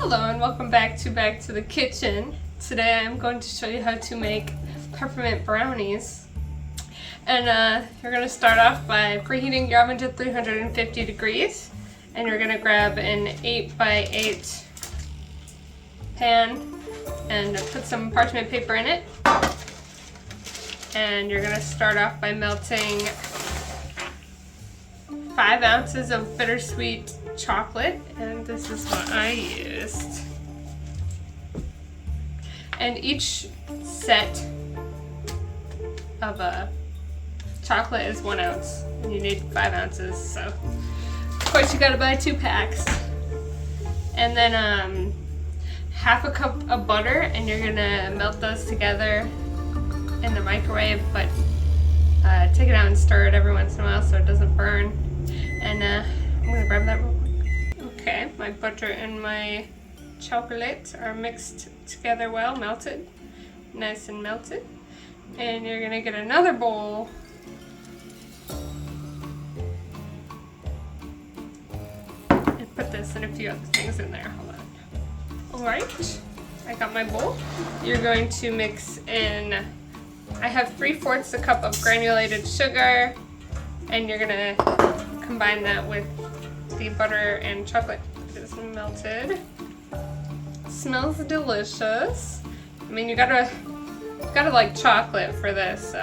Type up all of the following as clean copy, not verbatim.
Hello and welcome back to the Kitchen. Today I'm going to show you how to make peppermint brownies. And you're going to start off by preheating your oven to 350 degrees. And you're going to grab an 8x8 pan and put some parchment paper in it. And you're going to start off by melting 5 ounces of bittersweet chocolate, and this is what I used. And each set of chocolate is 1 ounce, and you need 5 ounces, so of course you gotta buy 2 packs. And then half a cup of butter, and you're gonna melt those together in the microwave, but take it out and stir it every once in a while so it doesn't burn. And I'm gonna grab that real quick. Okay, my butter and my chocolate are mixed together well, melted, nice and melted. And you're gonna get another bowl. And put this and a few other things in there, hold on. Alright, I got my bowl. You're going to mix in, I have 3/4 a cup of granulated sugar, and you're gonna combine that with the butter and chocolate is melted. Smells delicious. I mean, you gotta like chocolate for this.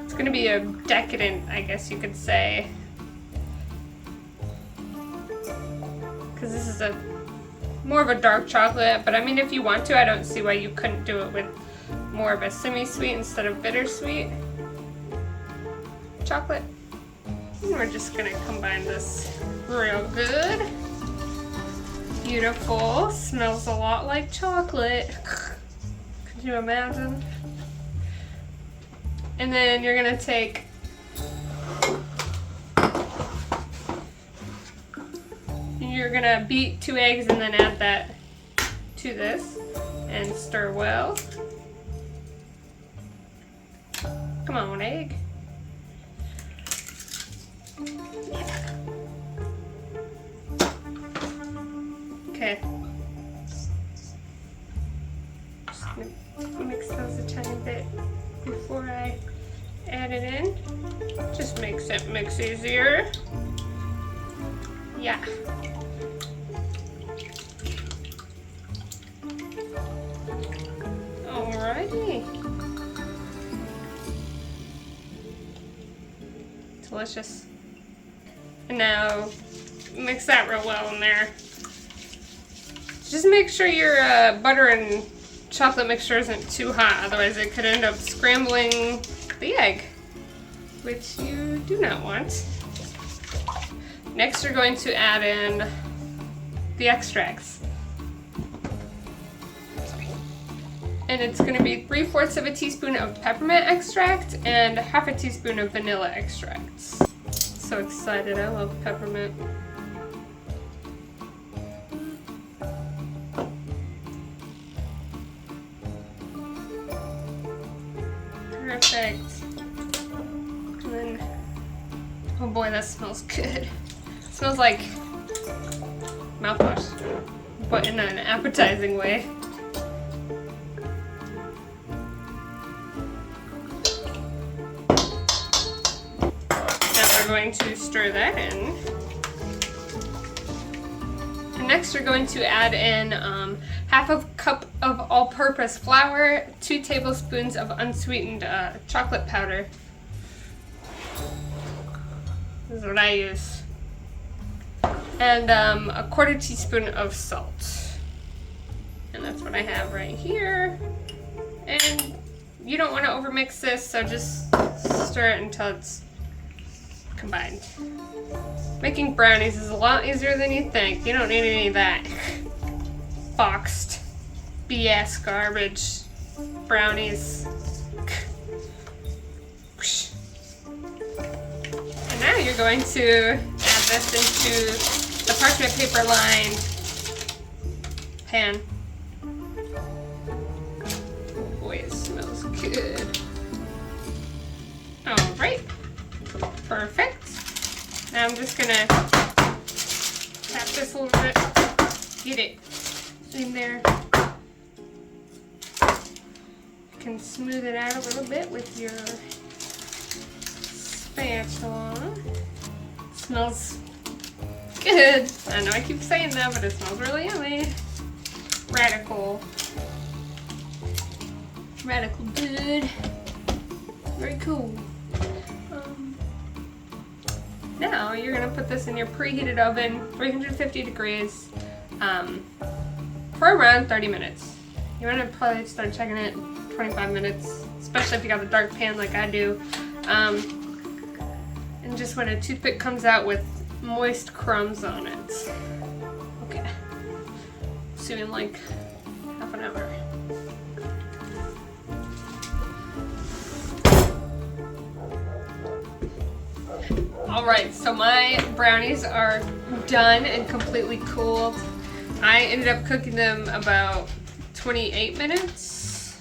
It's gonna be a decadent, I guess you could say, because this is a more of a dark chocolate. But I mean, if you want to, I don't see why you couldn't do it with more of a semi-sweet instead of bittersweet chocolate. And we're just gonna combine this real good. Beautiful. Smells a lot like chocolate. Could you imagine? And then you're gonna take beat 2 eggs and then add that to this and stir well. Come on, egg. Okay. Just gonna mix those a tiny bit before I add it in. Just makes it mix easier. Yeah. Alrighty. Delicious. And now mix that real well in there. Just make sure your butter and chocolate mixture isn't too hot, otherwise it could end up scrambling the egg, which you do not want. Next you're going to add in the extracts. And it's going to be 3/4 of a teaspoon of peppermint extract and 1/2 teaspoon of vanilla extract. So excited, I love peppermint. Perfect. And then, oh boy, that smells good. It smells like mouthwash, but in an appetizing way. We're going to stir that in. And next we're going to add in 1/2 cup of all-purpose flour, 2 tablespoons of unsweetened chocolate powder. This is what I use. And 1/4 teaspoon of salt. And that's what I have right here. And you don't want to overmix this, so just stir it until it's combined. Making brownies is a lot easier than you think. You don't need any of that boxed BS garbage brownies. And now you're going to add this into the parchment paper lined pan. Oh boy, it smells good. Alright. Perfect. Now I'm just gonna tap this a little bit get it in there. You can smooth it out a little bit with your spatula. Smells good. I know I keep saying that, but it smells really yummy. Radical good. Very cool. Now you're gonna put this in your preheated oven, 350 degrees, for around 30 minutes. You wanna probably start checking it 25 minutes, especially if you got a dark pan like I do. And just when a toothpick comes out with moist crumbs on it. Okay. See you in like half an hour. Alright, so my brownies are done and completely cooled. I ended up cooking them about 28 minutes.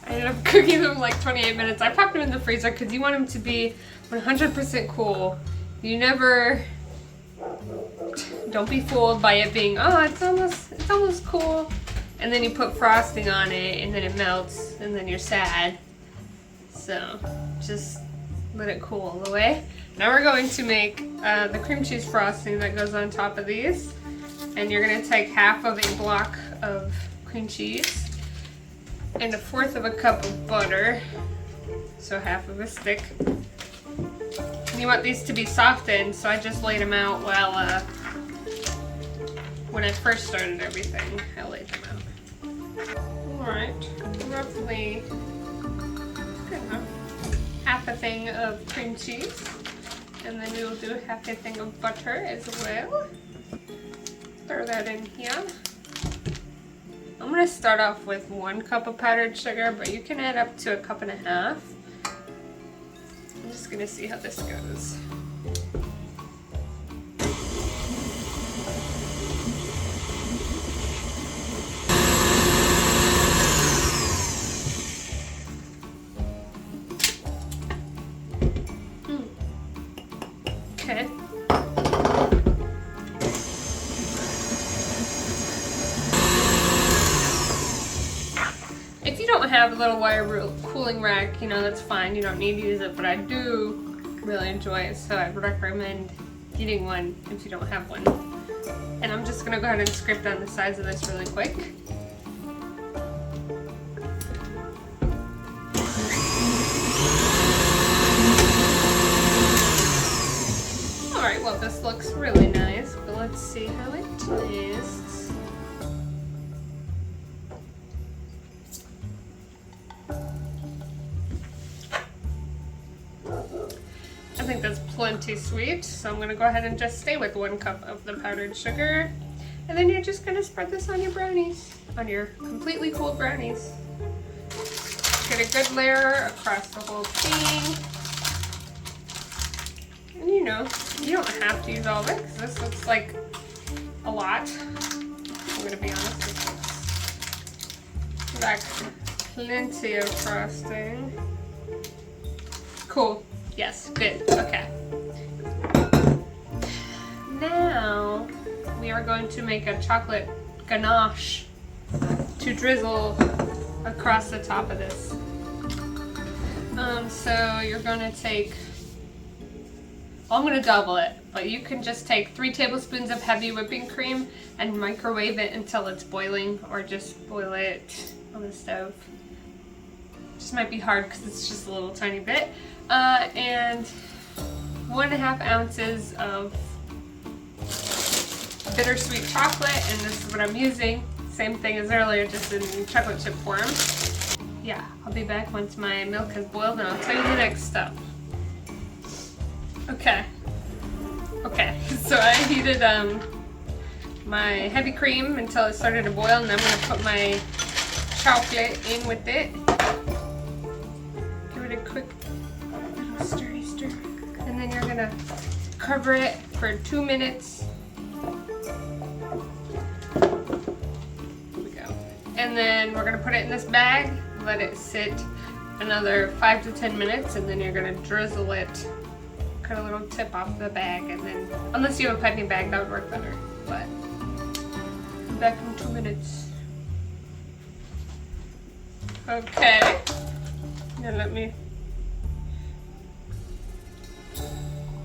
I ended up cooking them like 28 minutes. I popped them in the freezer because you want them to be 100% cool. You never, don't be fooled by it being, oh, it's almost cool. And then you put frosting on it and then it melts and then you're sad. So just let it cool all the way. Now we're going to make the cream cheese frosting that goes on top of these. And you're going to take half of a block of cream cheese and 1/4 of a cup of butter. So half of a stick. And you want these to be softened, so I just laid them out while, when I first started everything, I laid them out. Alright, roughly, good enough. Half a thing of cream cheese. And then we will do half a thing of butter as well. Throw that in here. I'm going to start off with 1 cup of powdered sugar, but you can add up to 1.5 cups. I'm just going to see how this goes. Okay. If you don't have a little wire cooling rack, you know, that's fine. You don't need to use it, but I do really enjoy it, so I would recommend getting one if you don't have one. And I'm just gonna go ahead and scrape down the sides of this really quick. Alright, well, this looks really nice, but let's see how it tastes. I think that's plenty sweet, so I'm going to go ahead and just stay with 1 cup of the powdered sugar. And then you're just going to spread this on your brownies, on your completely cooled brownies. Get a good layer across the whole thing. And you know, you don't have to use all of it, because this looks like a lot. I'm going to be honest with you. Like plenty of frosting. Cool. Yes, good. Okay. Now we are going to make a chocolate ganache to drizzle across the top of this. So you're going to take, well, I'm going to double it, but you can just take 3 tablespoons of heavy whipping cream and microwave it until it's boiling, or just boil it on the stove. This might be hard because it's just a little tiny bit. And 1.5 ounces of bittersweet chocolate, and this is what I'm using. Same thing as earlier, just in chocolate chip form. Yeah, I'll be back once my milk has boiled and I'll tell you the next step. Okay, so I heated my heavy cream until it started to boil, and I'm going to put my chocolate in with it. Give it a quick stir. And then you're going to cover it for 2 minutes. Here we go. And then we're going to put it in this bag, let it sit another 5 to 10 minutes, and then you're going to drizzle it. Cut a little tip off the bag, and then, unless you have a piping bag, that would work better. But Be back in 2 minutes. Okay. Now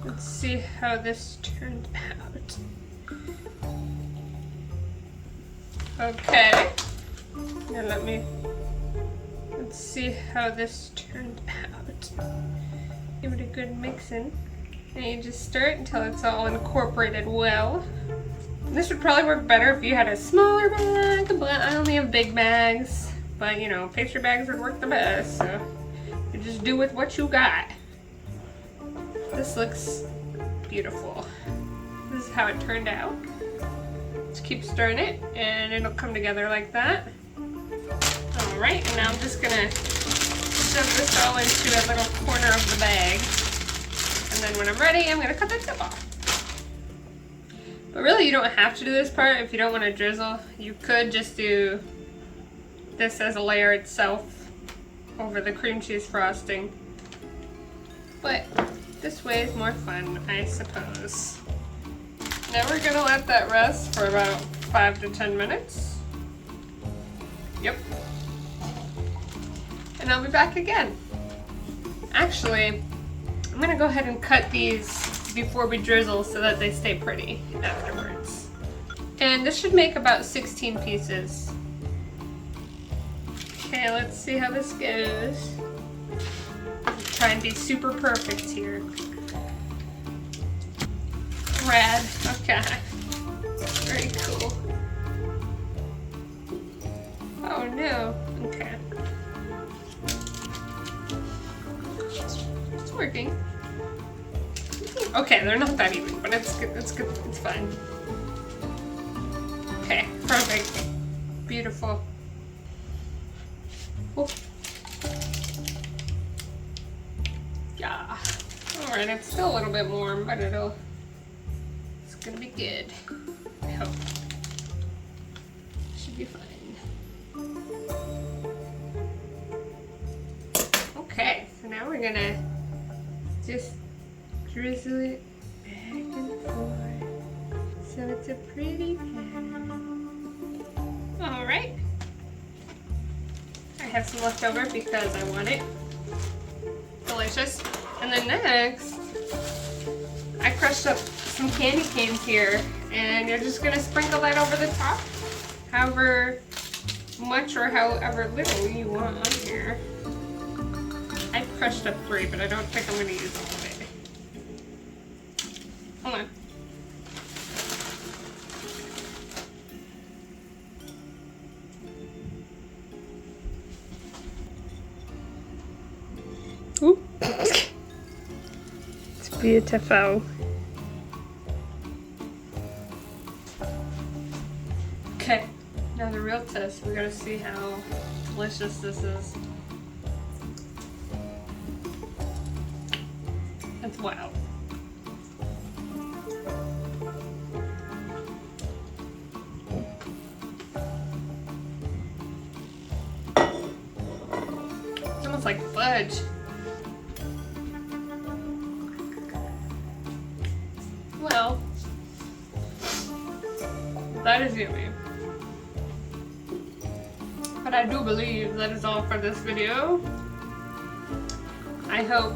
let's see how this turned out. Okay. Now let's see how this turned out. Give it a good mixing. And you just stir it until it's all incorporated well. This would probably work better if you had a smaller bag, but I only have big bags. But you know, pastry bags would work the best, so you just do with what you got. This looks beautiful. This is how it turned out. Just keep stirring it and it'll come together like that. Alright, and now I'm just gonna shove this all into a little corner of the bag. And then when I'm ready, I'm gonna cut the tip off. But really, you don't have to do this part if you don't want to drizzle. You could just do this as a layer itself over the cream cheese frosting. But this way is more fun, I suppose. Now we're gonna let that rest for about 5 to 10 minutes. Yep. And I'll be back again. Actually, I'm gonna go ahead and cut these before we drizzle so that they stay pretty afterwards. And this should make about 16 pieces. Okay, let's see how this goes. Try and be super perfect here. Rad. Okay. Very cool. Oh no. Okay. It's working. Okay, they're not that even, but it's good. It's good. It's fine. Okay, perfect. Beautiful. Cool. Yeah. Alright, it's still a little bit warm, but it's gonna be good. I hope. Should be fine. Okay, so now we're gonna just drizzle it back and forth so it's a pretty pan. Alright. I have some left over because I want it. Delicious. And then next, I crushed up some candy canes here, and you're just gonna sprinkle that over the top, however much or however little you want on here. I crushed up 3, but I don't think I'm gonna use all of it. Hold on. Ooh. It's beautiful. Okay, now the real test. We're gonna see how delicious this is. It's wow. It's almost like fudge. Well, that is yummy. But I do believe that is all for this video. I hope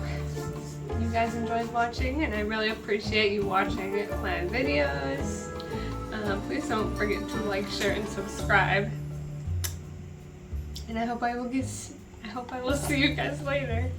you guys enjoyed watching, and I really appreciate you watching my videos. Please don't forget to like, share, and subscribe. And I hope I will see you guys later.